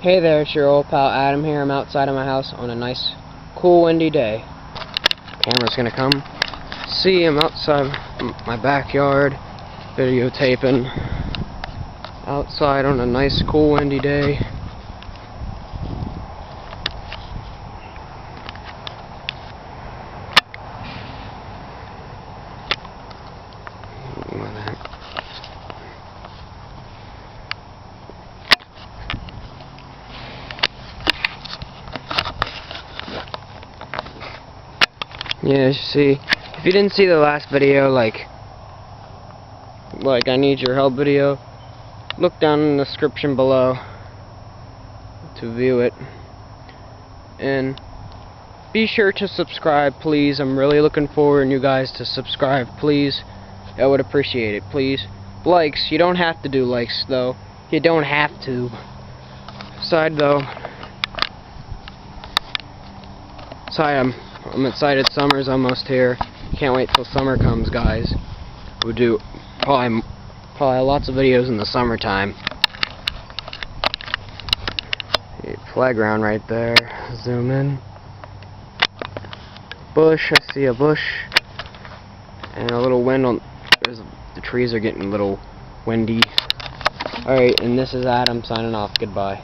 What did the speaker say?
Hey there, it's your old pal Adam here. I'm outside of my house on a nice, cool, windy day. Camera's gonna come. See, I'm outside my backyard, videotaping. Outside on a nice, cool, windy day. Yeah, see, if you didn't see the last video, like I need your help video, look down in the description below to view it. And be sure to subscribe, please. I'm really looking forward to you guys to subscribe, please. I would appreciate it, please. Likes, you don't have to do likes, though. You don't have to. Aside, though. Aside, I'm excited. Summer's almost here. Can't wait till summer comes, guys. We'll do probably lots of videos in the summertime. Flag ground right there. Zoom in. Bush. I see a bush. And a little wind on. The trees are getting a little windy. Alright, and this is Adam signing off. Goodbye.